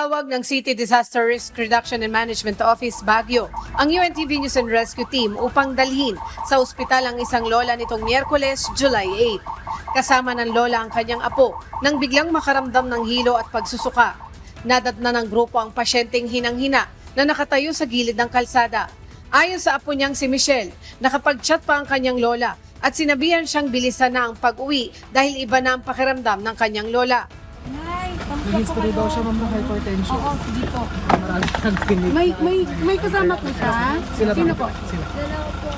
Tinatawag ng City Disaster Risk Reduction and Management Office Baguio ang UNTV News and Rescue Team upang dalhin sa ospital ang isang lola nitong Miyerkules, July 8. Kasama ng lola ang kanyang apo nang biglang makaramdam ng hilo at pagsusuka. Nadatna ng grupo ang pasyenteng hinang-hina na nakatayo sa gilid ng kalsada. Ayon sa apo niyang si Michelle, nakapag-chat pa ang kanyang lola at sinabihan siyang bilisan na ang pag-uwi dahil iba na ang pakiramdam ng kanyang lola. Nay, May history daw siya, ma'am, ng hypertension. Oo, sige po. Marami siyang pinig. May kasama po siya? Sila Sino ba? po? Sila.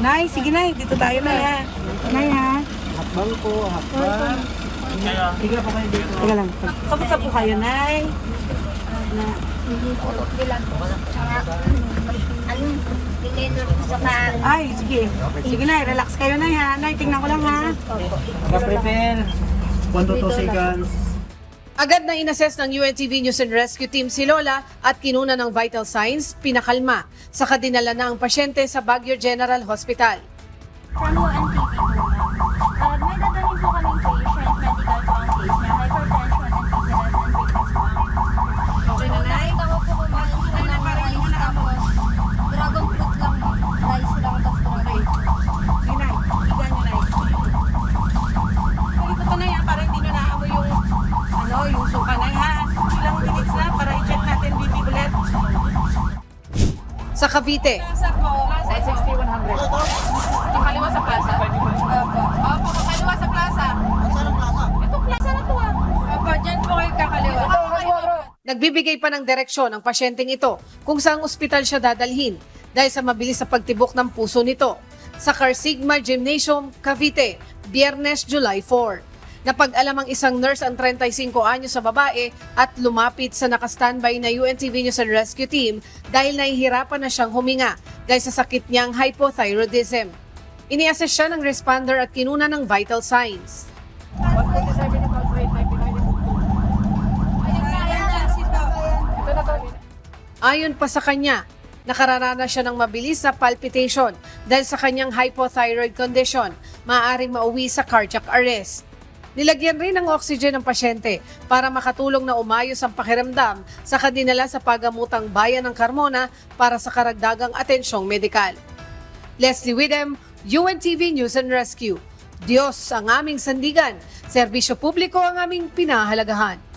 Nay, sige Nay, dito tayo Nay ha. Nay ha. Hakbang po, hakbang. Higa po kayo dito. Teka lang. Kamusta po kayo Nay? Ay, sige. Sige Nay, relax kayo Nay ha. Nay, tingnan ko lang ha. Prepare. 1 to 2 seconds. Agad na inassess ng UNTV News and Rescue Team si Lola at kinuna ng vital signs, pinakalma. Saka dinala na ang pasyente sa Baguio General Hospital. From UNTV po, ma'am. May dadalhin po kaming patient, medical po ang case niya, hypertension and dizziness and weakness po ang Okay na Nay? Nakita ko po kumain siya ng rice tapos dragon fruit lang, rice lang tapos dragon fruit. Sige Nay, higa niyo Nay. Ay, ito pa Nay ha, para hindi nyo naamoy yung suka Nay ha. Ilang minutes na para i-check natin BP ulit. Sa Cavite, Plaza po. Plaza 6100. Kakaliwa sa plaza. Opo, kakaliwa sa plaza. Saan ang plaza? Itong plaza na to ah. Opo, dyan po kayo kakaliwa. nagbibigay pa ng direksyon ang pasyenteng ito kung saang ospital siya dadalhin dahil sa mabilis sa pagtibok ng puso nito. Sa Carsigma Gymnasium, Cavite, Biyernes, July 4. Napag-alam ang isang nurse ang 35 anyo sa babae at lumapit sa nakastandby na UNTV News and Rescue Team dahil nahihirapan na siyang huminga dahil sa sakit niyang hypothyroidism. Ini-assess siya ng responder at kinuna ng vital signs. 127 na pulse rate, 99. Ayon pa sa kanya, nakararanas siya ng mabilis na palpitation dahil sa kanyang hypothyroid condition, maaaring mauwi sa cardiac arrest. Nilagyan rin ng oxygen ng pasyente para makatulong na umayos ang pakiramdam sa kadinala sa pagamutang bayan ng Carmona para sa karagdagang atensyong medikal. Leslie Widem, UNTV News and Rescue. Diyos ang aming sandigan, serbisyo publiko ang aming pinahalagahan.